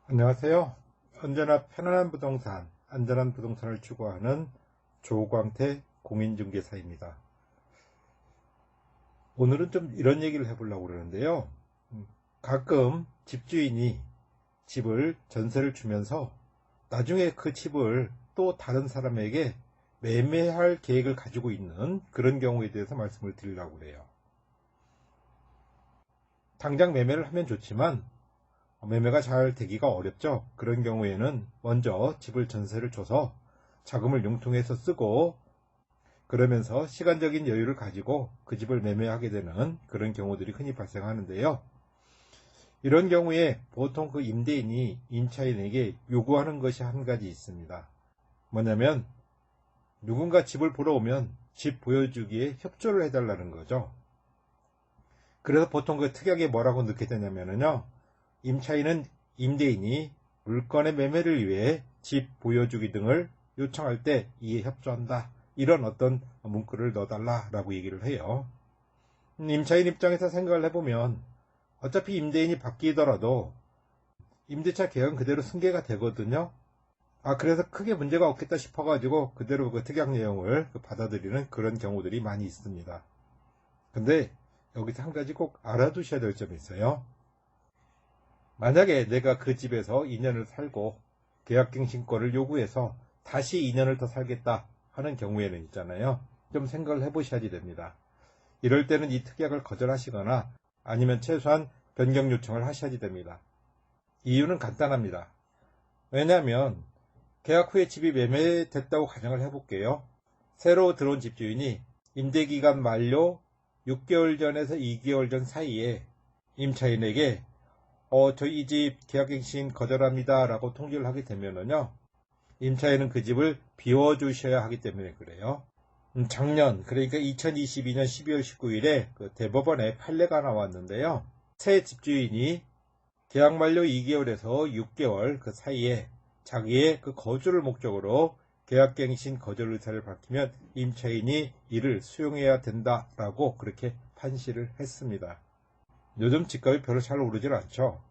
안녕하세요. 언제나 편안한 부동산, 안전한 부동산을 추구하는 조광태 공인중개사입니다. 오늘은 좀 이런 얘기를 해보려고 그러는데요. 가끔 집주인이 집을 전세를 주면서 나중에 그 집을 또 다른 사람에게 매매할 계획을 가지고 있는 그런 경우에 대해서 말씀을 드리려고 그래요. 당장 매매를 하면 좋지만 매매가 잘 되기가 어렵죠. 그런 경우에는 먼저 집을 전세를 줘서 자금을 융통해서 쓰고, 그러면서 시간적인 여유를 가지고 그 집을 매매하게 되는 그런 경우들이 흔히 발생하는데요. 이런 경우에 보통 그 임대인이 임차인에게 요구하는 것이 한 가지 있습니다. 뭐냐면 누군가 집을 보러 오면 집 보여주기에 협조를 해달라는 거죠. 그래서 보통 그 특약에 뭐라고 넣게 되냐면요, 임차인은 임대인이 물건의 매매를 위해 집 보여주기 등을 요청할 때 이에 협조한다, 이런 어떤 문구를 넣어달라라고 얘기를 해요. 임차인 입장에서 생각을 해보면 어차피 임대인이 바뀌더라도 임대차 계약은 그대로 승계가 되거든요. 그래서 크게 문제가 없겠다 싶어가지고 그대로 그 특약 내용을 받아들이는 그런 경우들이 많이 있습니다. 근데 여기서 한 가지 꼭 알아두셔야 될 점이 있어요. 만약에 내가 그 집에서 2년을 살고 계약갱신권을 요구해서 다시 2년을 더 살겠다 하는 경우에는 있잖아요. 좀 생각을 해보셔야 됩니다. 이럴 때는 이 특약을 거절하시거나 아니면 최소한 변경 요청을 하셔야 됩니다. 이유는 간단합니다. 왜냐하면 계약 후에 집이 매매됐다고 가정을 해볼게요. 새로 들어온 집주인이 임대기간 만료 6개월 전에서 2개월 전 사이에 임차인에게 저희 이 집 계약갱신 거절합니다 라고 통지를 하게 되면은요, 임차인은 그 집을 비워주셔야 하기 때문에 그래요. 작년, 그러니까 2022년 12월 19일에 그 대법원에 판례가 나왔는데요. 새 집주인이 계약 만료 2개월에서 6개월 그 사이에 자기의 그 거주를 목적으로 계약갱신 거절 의사를 밝히면 임차인이 이를 수용해야 된다라고 그렇게 판시를 했습니다. 요즘 집값이 별로 잘 오르질 않죠.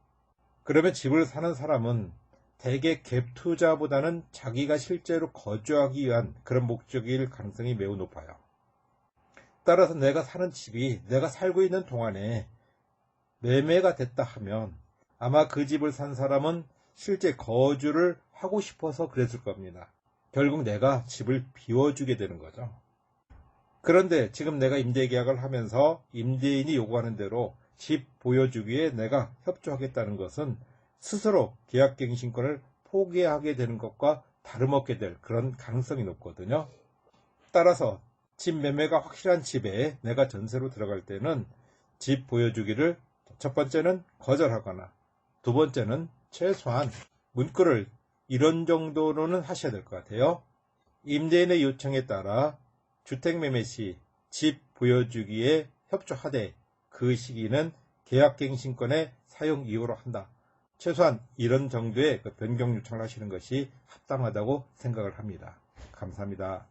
그러면 집을 사는 사람은 대개 갭 투자보다는 자기가 실제로 거주하기 위한 그런 목적일 가능성이 매우 높아요. 따라서 내가 사는 집이 내가 살고 있는 동안에 매매가 됐다 하면 아마 그 집을 산 사람은 실제 거주를 하고 싶어서 그랬을 겁니다. 결국 내가 집을 비워주게 되는 거죠. 그런데 지금 내가 임대계약을 하면서 임대인이 요구하는 대로 집 보여주기에 내가 협조하겠다는 것은 스스로 계약갱신권을 포기하게 되는 것과 다름없게 될 그런 가능성이 높거든요. 따라서 집 매매가 확실한 집에 내가 전세로 들어갈 때는 집 보여주기를 첫 번째는 거절하거나 두 번째는 최소한 문구를 이런 정도로는 하셔야 될 것 같아요. 임대인의 요청에 따라 주택매매 시 집 보여주기에 협조하되 그 시기는 계약갱신권의 사용 이유로 한다. 최소한 이런 정도의 변경 요청을 하시는 것이 합당하다고 생각을 합니다. 감사합니다.